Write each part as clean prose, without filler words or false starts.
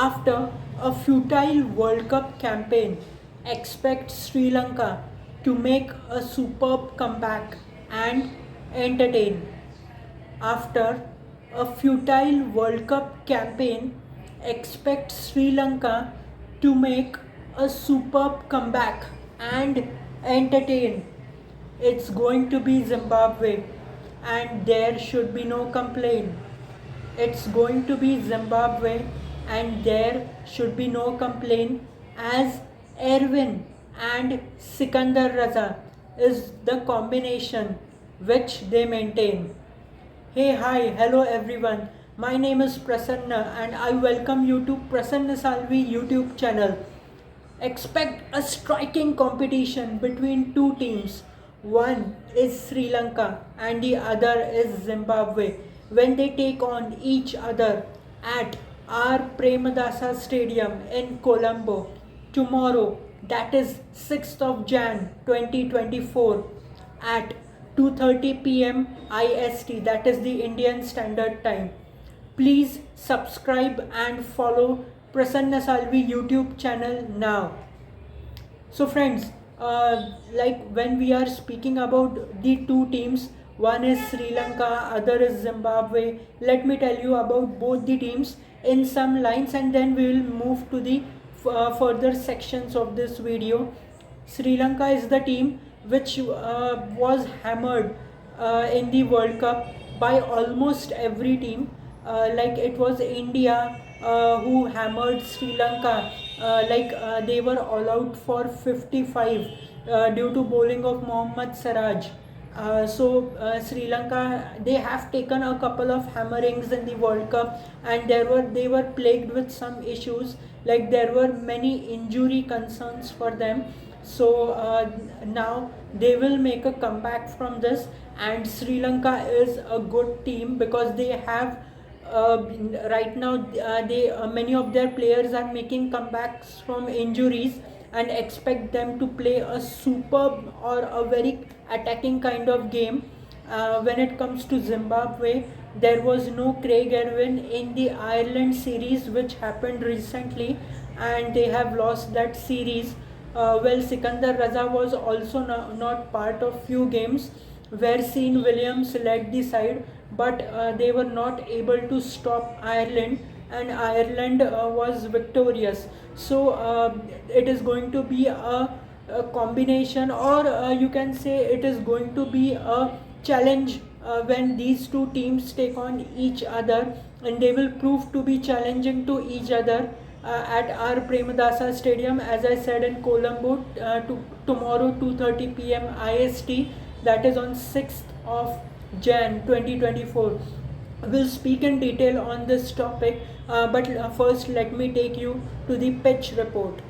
After a futile World Cup campaign, expect Sri Lanka to make a superb comeback and entertain. After a futile World Cup campaign, expect Sri Lanka to make a superb comeback and entertain. It's going to be Zimbabwe, and there should be no complaint. It's going to be Zimbabwe, and there should be no complaint, as Erwin and Sikandarraza is the combination which they maintain. Hey, hi, hello everyone. My name is Prasanna and I welcome you to Prasannasalvi YouTube channel. Expect a striking competition between two teams. One is Sri Lanka and the other is Zimbabwe when they take on each other at our Premadasa Stadium in Colombo tomorrow, that is 6th of Jan 2024 at 2:30 p.m. IST, that is the Indian Standard Time. Please subscribe and follow Prasanna Salvi YouTube channel now. So friends, like when we are speaking about the two teams, one is Sri Lanka, other is Zimbabwe. Let me tell you about both the teams in some lines, and then we will move to the further sections of this video. Sri Lanka is the team which was hammered in the World Cup by almost every team. Like it was India who hammered Sri Lanka. They were all out for 55 due to bowling of Mohammadsiraj. Sri Lanka, they have taken a couple of hammerings in the World Cup, and they were plagued with some issues, like there were many injury concerns for them. Now they will make a comeback from this, and Sri Lanka is a good team because they have right now they many of their players are making comebacks from injuries, and expect them to play a superb or a very attacking kind of game. When it comes to Zimbabwe, there was no Craig Erwin in the Ireland series which happened recently, and they have lost that series. Sikandarraza was also not part of few games where Sean Williams led the side, but they were not able to stop Ireland, and Ireland was victorious. It is going to be a combination, or you can say it is going to be a challenge when these two teams take on each other, and they will prove to be challenging to each other at our Premadasa Stadium, as I said, in Colombo tomorrow 2:30 p.m. IST, that is on 6th of Jan 2024. We'll speak in detail on this topic, but first let me take you to the pitch report.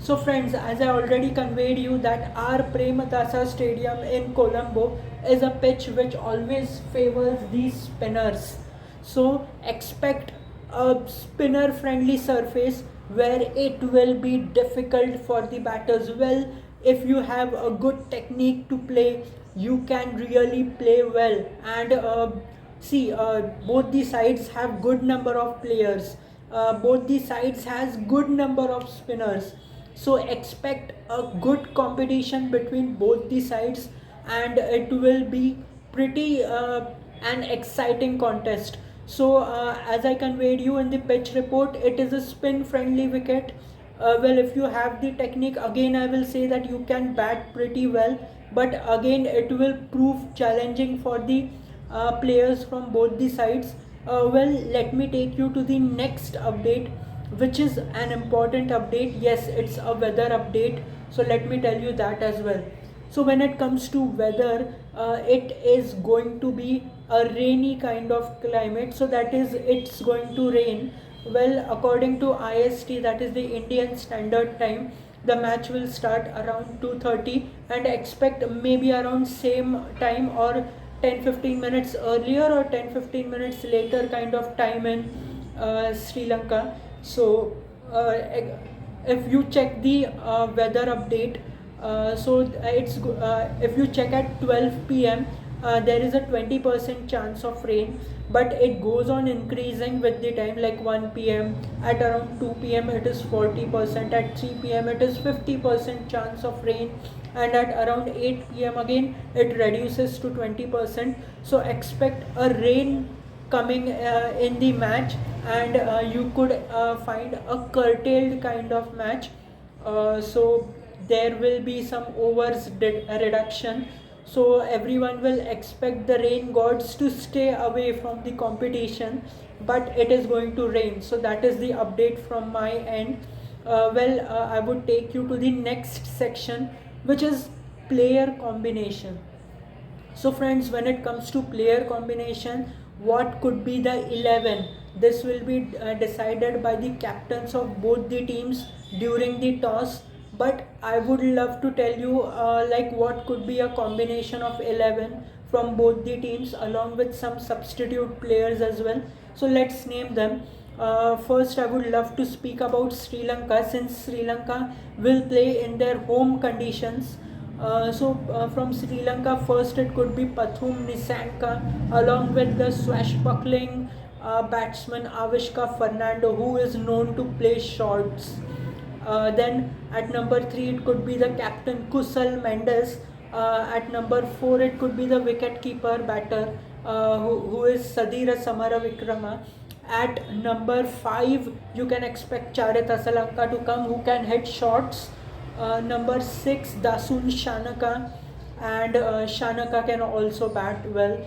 So friends, as I already conveyed you that our Premadasa Stadium in Colombo is a pitch which always favors these spinners. So expect a spinner friendly surface where it will be difficult for the batters. Well, if you have a good technique to play, you can really play well. And both the sides have good number of players, both the sides has good number of spinners, so expect a good competition between both the sides, and it will be pretty an exciting contest. As I conveyed you in the pitch report, it is a spin friendly wicket. If you have the technique, again I will say that you can bat pretty well, but again it will prove challenging for the players from both the sides. Let me take you to the next update, which is an important update. Yes, it's a weather update, so let me tell you that as well. So when it comes to weather, it is going to be a rainy kind of climate, so that is, it's going to rain. According to IST, that is the Indian Standard Time, the match will start around 2:30, and expect maybe around same time or 10-15 minutes earlier or 10-15 minutes later kind of time in Sri Lanka. If you check the weather update, if you check at 12 p.m. There is a 20% chance of rain, but it goes on increasing with the time, like 1 p.m. At around 2 p.m. it is 40%, at 3 p.m. it is 50% chance of rain, and at around 8 p.m. again it reduces to 20%. So expect a rain coming in the match, and you could find a curtailed kind of match. So there will be some overs reduction, so everyone will expect the rain gods to stay away from the competition, but it is going to rain. So that is the update from my end. I would take you to the next section, which is player combination. So friends, when it comes to player combination, what could be the 11? This will be decided by the captains of both the teams during the toss, but I would love to tell you like what could be a combination of 11 from both the teams, along with some substitute players as well. So let's name them. First, I would love to speak about Sri Lanka, since Sri Lanka will play in their home conditions. From Sri Lanka, first it could be Pathum Nissanka, along with the swashbuckling batsman Avishka Fernando, who is known to play shorts. Then at number 3 it could be the captain Kusal Mendes. At number 4 it could be the wicket-keeper batter who is Sadira Samaravikrama. At number 5 you can expect Charita Salanka to come, who can hit shots. Number 6 Dasun Shanaka, and Shanaka can also bat well.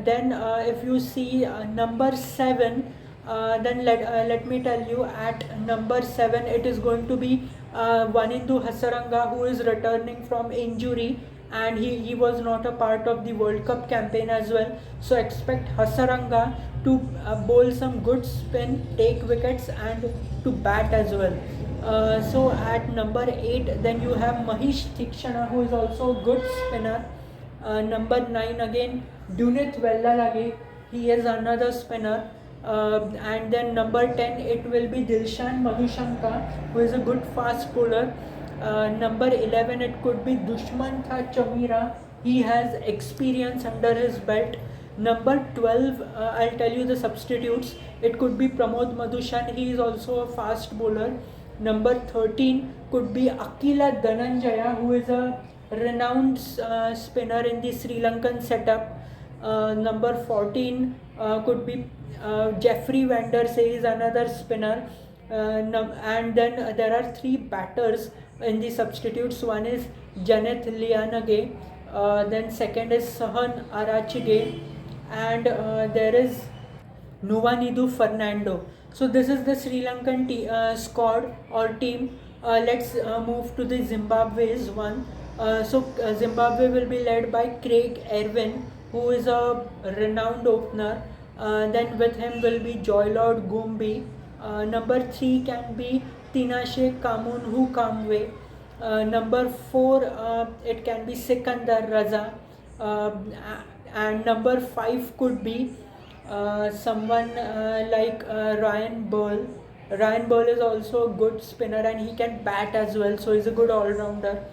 Then if you see number 7, then let me tell you, at number 7 it is going to be Waninduhasaranga, who is returning from injury, and he was not a part of the World Cup campaign as well. So expect Hasaranga to bowl some good spin, take wickets, and to bat as well. So at number 8 then you have Mahish Thikshana, who is also a good spinner. Number 9 again Dunit Vellalage, he is another spinner. And then number 10 it will be Dilshan Madhushanka, who is a good fast bowler. Number 11 it could be Dushman Tha Chamira, he has experience under his belt. Number 12, I'll tell you the substitutes. It could be Pramod Madhushan, he is also a fast bowler. Number 13 could be Akila Dhananjaya, who is a renowned spinner in the Sri Lankan setup. Number 14 could be Jeffrey Vandersay, is another spinner. And then there are 3 batters in the substitutes. One is Janeth Lianage, then second is Sahan Arachige, and there is Nuwanidu Fernando. So this is the Sri Lankan squad or team. Let's move to the Zimbabwe's one. Zimbabwe will be led by Craig Erwin, who is a renowned opener. Then with him will be Joylord Gumbi. Number 3 can be Tinashe Kamunhu Kamwe. Number 4 it can be Sikandarraza. And number 5 could be someone like Ryan Burl. Ryan Burl is also a good spinner and he can bat as well, so he's a good all-rounder.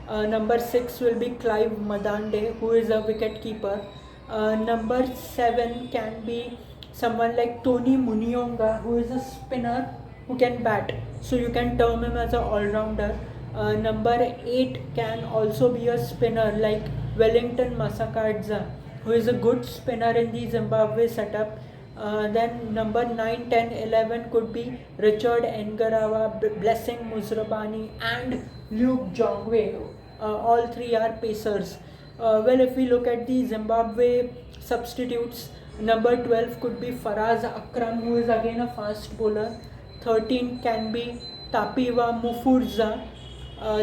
Number 6 will be Clive Madande, who is a wicket keeper. Number 7 can be someone like Tony Munionga, who is a spinner who can bat, so you can term him as an all-rounder. Number 8 can also be a spinner like Wellington Masakadza, who is a good spinner in the Zimbabwe setup. Then number 9, 10, 11 could be Richard Ngarawa, Blessing Muzrabani and Luke Jongwe. All 3 are pacers. If we look at the Zimbabwe substitutes, number 12 could be Faraz Akram, who is again a fast bowler. 13 can be Tapiwa Mufurza,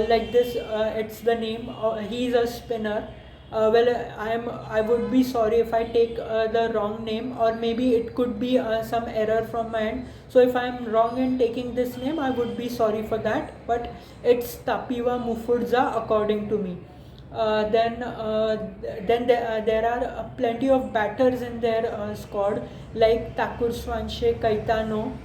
like this it's the name. He is a spinner. I would be sorry if I take the wrong name, or maybe it could be some error from my end. So if I am wrong in taking this name, I would be sorry for that, but it's Tapiwa Mufurza according to me. Then there are plenty of batters in their squad like Thakur Swanshe Kaitano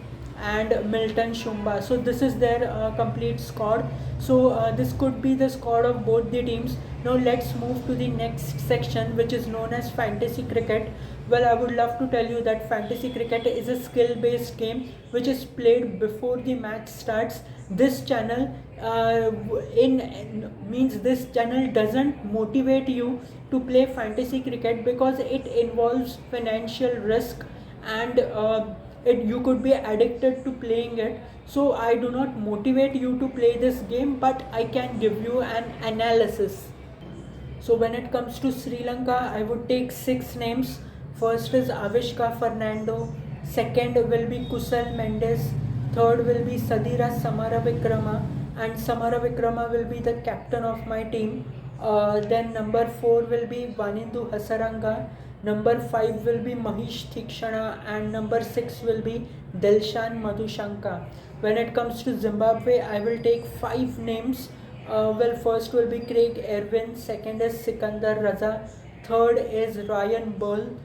and Milton Shumba. So this is their complete squad. So this could be the squad of both the teams. Now let's move to the next section, which is known as fantasy cricket. Well, I would love to tell you that fantasy cricket is a skill based game which is played before the match starts. This channel means this channel doesn't motivate you to play fantasy cricket because it involves financial risk, and you could be addicted to playing it. So I do not motivate you to play this game, but I can give you an analysis. So when it comes to Sri Lanka, I would take 6 names. First is Avishka Fernando, second will be Kusal Mendes, third will be Sadira Samaravikrama, and Samaravikrama will be the captain of my team. Then number 4 will be waninduhasaranga, number 5 will be Mahish Thikshana, and number 6 will be Dilshan Madhushanka. When it comes to Zimbabwe, I will take 5 names. Well, first will be Craig Erwin, second is Sikandarraza, third is Ryan Bull.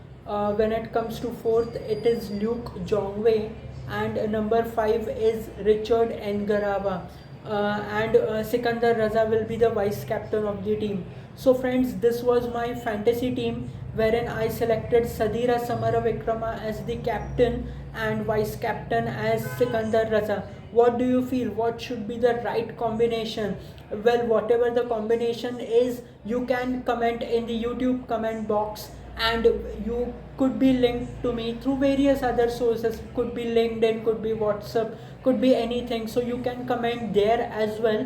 When it comes to fourth, it is Luke Jongwei, and number 5 is Richard Ngarava. And Sikandarraza will be the vice captain of the team. So friends, this was my fantasy team wherein I selected Sadira Samaravikrama as the captain and vice captain as Sikandarraza. What do you feel? What should be the right combination? Well, whatever the combination is, you can comment in the YouTube comment box, and you could be linked to me through various other sources. Could be LinkedIn, could be WhatsApp, could be anything. So you can comment there as well.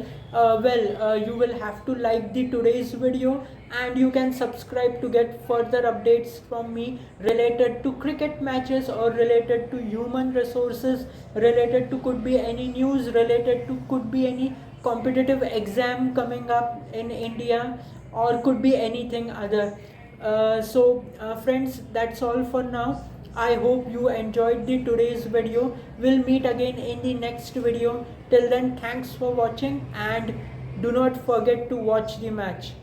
You will have to like the today's video, and you can subscribe to get further updates from me related to cricket matches or related to human resources, related to could be any news, related to could be any competitive exam coming up in India, or could be anything other. Friends, that's all for now. I hope you enjoyed the today's video. We'll meet again in the next video. Till then, thanks for watching, and do not forget to watch the match.